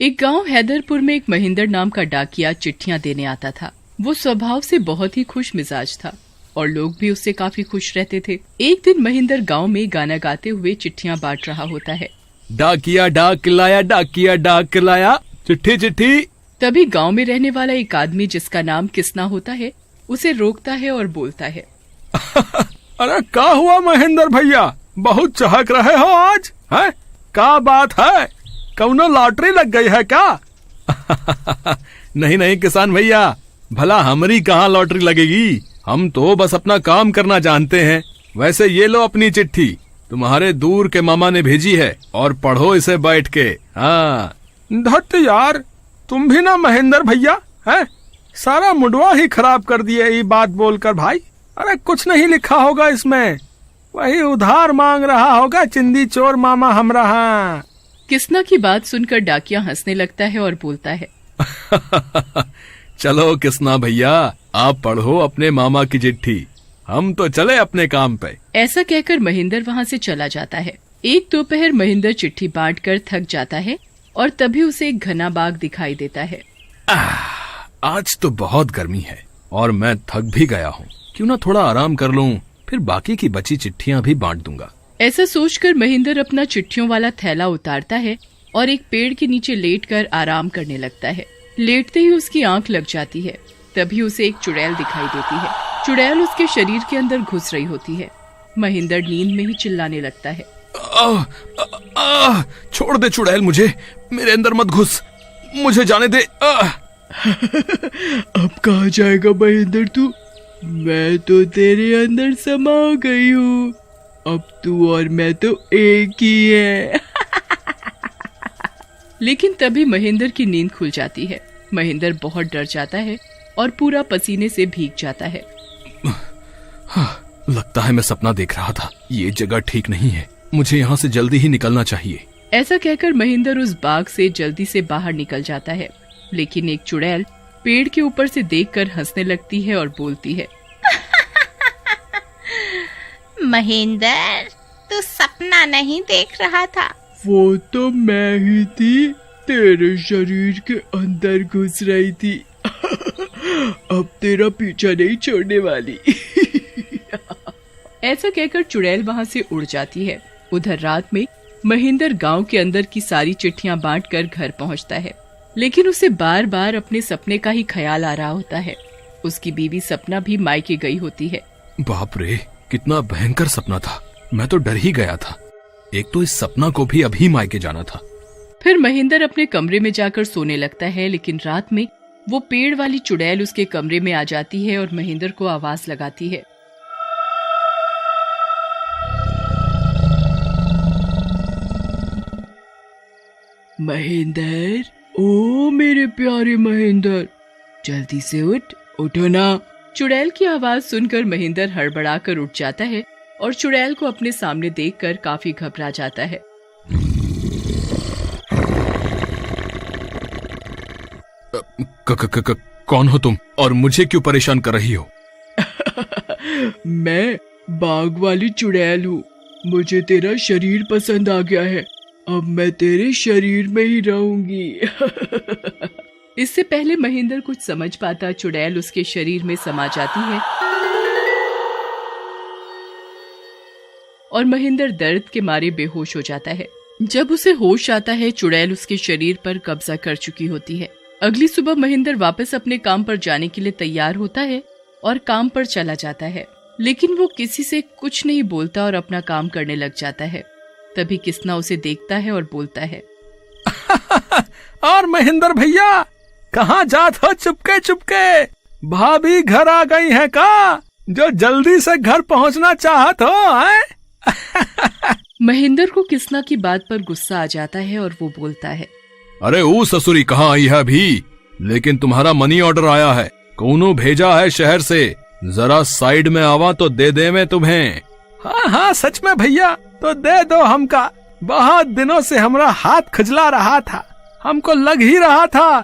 एक गांव हैदरपुर में एक महेंद्र नाम का डाकिया चिट्ठियां देने आता था। वो स्वभाव से बहुत ही खुश मिजाज था और लोग भी उससे काफी खुश रहते थे। एक दिन महेंद्र गांव में गाना गाते हुए चिट्ठियां बांट रहा होता है। डाकिया डाक लाया, चिट्ठी चिट्ठी। तभी गांव में रहने वाला एक आदमी जिसका नाम किस्ना होता है उसे रोकता है और बोलता है अरे क्या हुआ महेंद्र भैया, बहुत चहक रहे हो आज, है? क्या बात है, कौनो लॉटरी लग गई है क्या? नहीं किसान भैया, भला हमारी कहाँ लॉटरी लगेगी, हम तो बस अपना काम करना जानते हैं। वैसे ये लो अपनी चिट्ठी, तुम्हारे दूर के मामा ने भेजी है और पढ़ो इसे बैठ के। हाँ धत यार, तुम भी ना महेंद्र भैया, है? सारा मुडवा ही खराब कर दिए ये बात बोलकर भाई। अरे कुछ नहीं लिखा होगा इसमें, वही उधार मांग रहा होगा चिंदी चोर मामा हमरा। हाँ। किस्ना की बात सुनकर डाकिया हंसने लगता है और बोलता है चलो किस्ना भैया, आप पढ़ो अपने मामा की चिट्ठी, हम तो चले अपने काम पे। ऐसा कहकर महेंद्र वहाँ से चला जाता है। एक दोपहर महेंद्र चिट्ठी बांटकर थक जाता है और तभी उसे एक घना बाग दिखाई देता है। आज तो बहुत गर्मी है और मैं थक भी गया हूँ, क्यों ना थोड़ा आराम कर लूँ, फिर बाकी की बची चिट्ठियाँ भी बांट दूंगा। ऐसा सोचकर महेंद्र अपना चिट्ठियों वाला थैला उतारता है और एक पेड़ के नीचे लेटकर आराम करने लगता है। लेटते ही उसकी आंख लग जाती है। तभी उसे एक चुड़ैल दिखाई देती है। चुड़ैल उसके शरीर के अंदर घुस रही होती है। महेंद्र नींद में ही चिल्लाने लगता है छोड़ दे चुड़ैल, मुझे मेरे अंदर मत घुस, मुझे जाने दे। अब कहाँ जाएगा महेंद्र तू, मैं तो तेरे अंदर समा गई हूँ, अब तू और मैं तो एक ही है। लेकिन तभी महेंद्र की नींद खुल जाती है। महेंद्र बहुत डर जाता है और पूरा पसीने से भीग जाता है। लगता है मैं सपना देख रहा था, ये जगह ठीक नहीं है, मुझे यहाँ से जल्दी ही निकलना चाहिए। ऐसा कहकर महेंद्र उस बाग से जल्दी से बाहर निकल जाता है। लेकिन एक चुड़ैल पेड़ के ऊपर से देखकर हंसने लगती है और बोलती है महेंद्र, तू सपना नहीं देख रहा था, वो तो मैं ही थी, तेरे शरीर के अंदर घुस रही थी। अब तेरा पीछा नहीं छोड़ने वाली। ऐसा कहकर चुड़ैल वहाँ से उड़ जाती है। उधर रात में महेंद्र गांव के अंदर की सारी चिट्ठियां बांटकर घर पहुँचता है। लेकिन उसे बार बार अपने सपने का ही ख्याल आ रहा होता है। उसकी बीवी सपना भी मायके गई होती है। बाप रे, कितना भयंकर सपना था, मैं तो डर ही गया था। एक तो इस सपना को भी अभी मायके जाना था। फिर महेंद्र अपने कमरे में जाकर सोने लगता है। लेकिन रात में वो पेड़ वाली चुड़ैल उसके कमरे में आ जाती है और महेंद्र को आवाज लगाती है महेंद्र, ओ मेरे प्यारे महेंद्र, जल्दी से उठ, उठो ना। चुड़ैल की आवाज सुनकर महेंद्र हड़बड़ाकर उठ जाता है और चुड़ैल को अपने सामने देखकर काफी घबरा जाता है। कौन हो तुम और मुझे क्यों परेशान कर रही हो? मैं बाग वाली चुड़ैल हूँ, मुझे तेरा शरीर पसंद आ गया है, अब मैं तेरे शरीर में ही रहूंगी। इससे पहले महेंद्र कुछ समझ पाता, चुड़ैल उसके शरीर में समा जाती है और महेंद्र दर्द के मारे बेहोश हो जाता है। जब उसे होश आता है, चुड़ैल उसके शरीर पर कब्जा कर चुकी होती है। अगली सुबह महेंद्र वापस अपने काम पर जाने के लिए तैयार होता है और काम पर चला जाता है। लेकिन वो किसी से कुछ नहीं बोलता और अपना काम करने लग जाता है। तभी किस्ना उसे देखता है और बोलता है और महेंद्र भैया, कहाँ जात हो चुपके चुपके? भाभी घर आ गई है का, जो जल्दी से घर पहुँचना चाहत हो? है? महेंद्र को किस्ना की बात पर गुस्सा आ जाता है और वो बोलता है अरे वो ससुरी कहाँ आई है अभी, लेकिन तुम्हारा मनी ऑर्डर आया है, कौनो भेजा है शहर से, जरा साइड में आवा तो दे दे मैं तुम्हें। हाँ सच में भैया, तो दे दो हमका, बहुत दिनों से हमारा हाथ खजला रहा था, हमको लग ही रहा था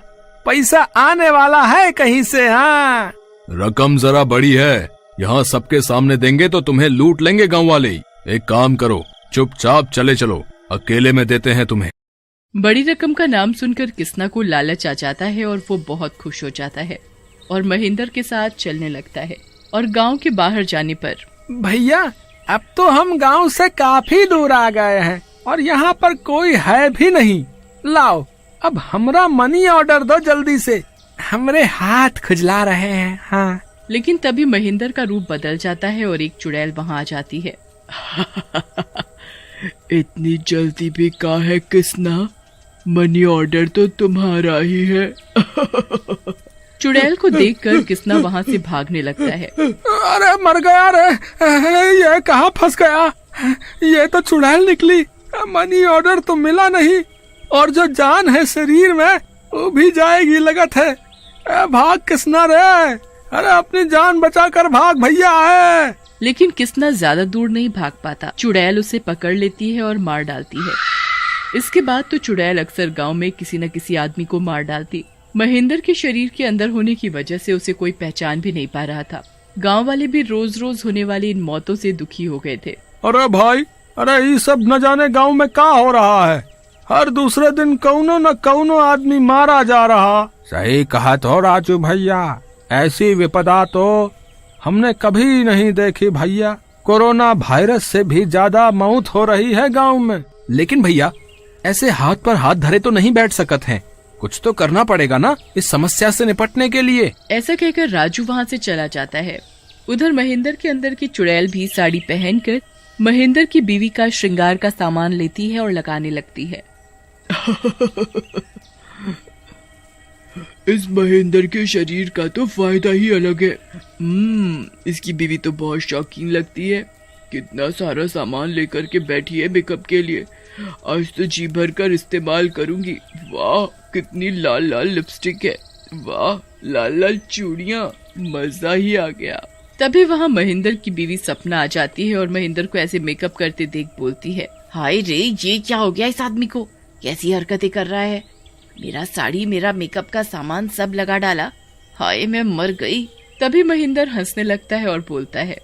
पैसा आने वाला है कहीं से। हाँ, रकम जरा बड़ी है, यहाँ सबके सामने देंगे तो तुम्हें लूट लेंगे गाँव वाले। एक काम करो, चुपचाप चले चलो, अकेले में देते हैं तुम्हें। बड़ी रकम का नाम सुनकर किसना को लालच आ जाता है और वो बहुत खुश हो जाता है और महेंद्र के साथ चलने लगता है। और गांव के बाहर जाने पर, भैया अब तो हम गांव से काफी दूर आ गए हैं और यहाँ पर कोई है भी नहीं। लाओ अब हमरा मनी ऑर्डर दो जल्दी से, हमरे हाथ खुजला रहे हैं। हाँ। लेकिन तभी महेंद्र का रूप बदल जाता है और एक चुड़ैल वहाँ आ जाती है। इतनी जल्दी भी का है किसना, मनी ऑर्डर तो तुम्हारा ही है। चुड़ैल को देखकर किसना वहाँ से भागने लगता है। अरे मर गया रे, ये कहाँ फंस गया, ये तो चुड़ैल निकली। मनी ऑर्डर तो मिला नहीं और जो जान है शरीर में वो भी जाएगी लगत है। भाग किसना रे, अरे अपनी जान बचा कर भाग भैया है। लेकिन किसना ज्यादा दूर नहीं भाग पाता। चुड़ैल उसे पकड़ लेती है और मार डालती है। इसके बाद तो चुड़ैल अक्सर गांव में किसी न किसी आदमी को मार डालती। महेंद्र के शरीर के अंदर होने की वजह से उसे कोई पहचान भी नहीं पा रहा था। गांव वाले भी रोज रोज होने वाली इन मौतों से दुखी हो गए थे। अरे भाई, अरे ये सब न जाने गांव में क्या हो रहा है। हर दूसरे दिन कौनो न कौनो आदमी मारा जा रहा। सही कहा तो राजू भैया, ऐसी विपदा तो हमने कभी नहीं देखी भैया। कोरोना वायरस से भी ज्यादा मौत हो रही है गांव में। लेकिन भैया ऐसे हाथ पर हाथ धरे तो नहीं बैठ सकते हैं, कुछ तो करना पड़ेगा ना इस समस्या से निपटने के लिए। ऐसा कहकर राजू वहाँ से चला जाता है। उधर महेंद्र के अंदर की चुड़ैल भी साड़ी पहनकर महेंद्र की बीवी का श्रृंगार का सामान लेती है और लगाने लगती है। इस महेंद्र के शरीर का तो फायदा ही अलग है। इसकी बीवी तो बहुत शौकीन लगती है। कितना सारा सामान लेकर के बैठी है मेकअप के लिए। आज तो जी भर कर इस्तेमाल करूंगी। वाह कितनी लाल लाल लिपस्टिक है, वाह लाल लाल चूड़ियाँ, मजा ही आ गया। तभी वहाँ महेंद्र की बीवी सपना आ जाती है और महेंद्र को ऐसे मेकअप करते देख बोलती है, हाय रे ये क्या हो गया इस आदमी को, कैसी हरकतें कर रहा है। मेरा साड़ी मेरा मेकअप का सामान सब लगा डाला, हाय मैं मर गई। तभी महेंद्र हंसने लगता है और बोलता है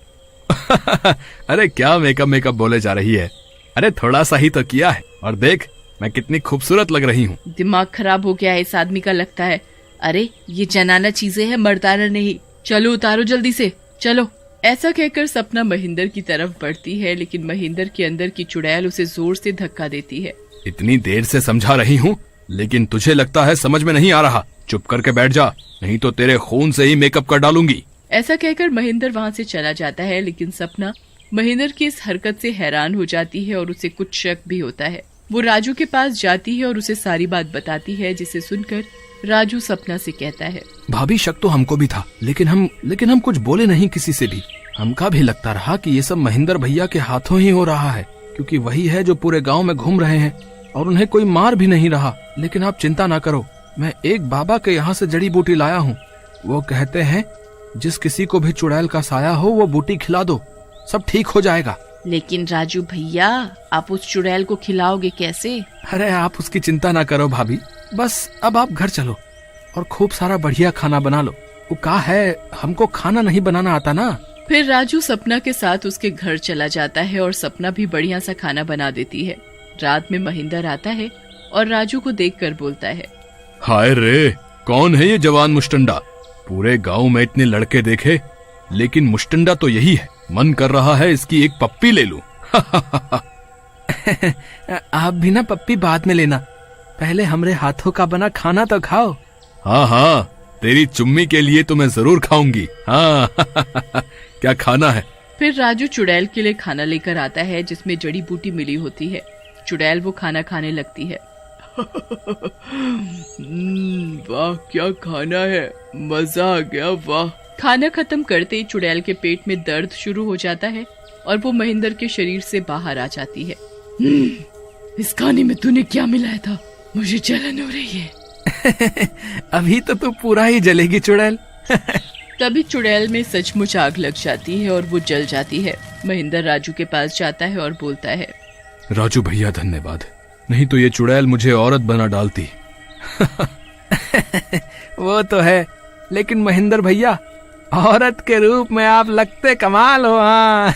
अरे क्या मेकअप बोले जा रही है, अरे थोड़ा सा ही तो किया है और देख मैं कितनी खूबसूरत लग रही हूँ। दिमाग खराब हो गया है इस आदमी का लगता है। अरे ये जनाना चीजें हैं, मर्दाना नहीं। चलो उतारो जल्दी से, चलो। ऐसा कहकर सपना महेंद्र की तरफ बढ़ती है, लेकिन महेंद्र के अंदर की चुड़ैल उसे जोर से धक्का देती है। इतनी देर से समझा रही हूँ लेकिन तुझे लगता है समझ में नहीं आ रहा। चुप करके बैठ जा, नहीं तो तेरे खून से ही मेकअप कर डालूंगी। ऐसा कहकर महेंद्र वहाँ से चला जाता है, लेकिन सपना महेंद्र की इस हरकत से हैरान हो जाती है और उसे कुछ शक भी होता है। वो राजू के पास जाती है और उसे सारी बात बताती है, जिसे सुनकर राजू सपना से कहता है, भाभी शक तो हमको भी था, लेकिन हम कुछ बोले नहीं किसी से भी। हमका भी लगता रहा कि ये सब महेंद्र भैया के हाथों ही हो रहा है, क्योंकि वही है जो पूरे गांव में घूम रहे हैं और उन्हें कोई मार भी नहीं रहा। लेकिन आप चिंता ना करो, मैं एक बाबा के यहाँ से जड़ी बूटी लाया हूँ। वो कहते हैं जिस किसी को भी चुड़ैल का साया हो वो बूटी खिला दो, सब ठीक हो जाएगा। लेकिन राजू भैया आप उस चुड़ैल को खिलाओगे कैसे? अरे आप उसकी चिंता ना करो भाभी, बस अब आप घर चलो और खूब सारा बढ़िया खाना बना लो। वो का है, हमको खाना नहीं बनाना आता ना। फिर राजू सपना के साथ उसके घर चला जाता है और सपना भी बढ़िया सा खाना बना देती है। रात में महेंद्र आता है और राजू को देखकर बोलता है, हाय रे कौन है ये जवान मुश्टंडा, पूरे गांव में इतने लड़के देखे लेकिन मुश्टंडा तो यही है। मन कर रहा है इसकी एक पप्पी ले लूं। आप भी ना पप्पी बाद में लेना, पहले हमरे हाथों का बना खाना तो खाओ। हाँ तेरी चुम्मी के लिए तो मैं जरूर खाऊंगी। हाँ क्या खाना है? फिर राजू चुड़ैल के लिए खाना लेकर आता है जिसमें जड़ी बूटी मिली होती है। चुड़ैल वो खाना खाने लगती है। वाह क्या खाना है, मजा आ गया, वाह। खाना खत्म करते ही चुड़ैल के पेट में दर्द शुरू हो जाता है और वो महेंद्र के शरीर से बाहर आ जाती है। इस खाने में तूने क्या मिलाया था, मुझे जलन हो रही है। अभी तो तू पूरा ही जलेगी चुड़ैल। तभी चुड़ैल में सचमुच आग लग जाती है और वो जल जाती है। महेंद्र राजू के पास जाता है और बोलता है, राजू भैया धन्यवाद, नहीं तो ये चुड़ैल मुझे औरत बना डालती। वो तो है, लेकिन महेंद्र भैया औरत के रूप में आप लगते कमाल हो। हाँ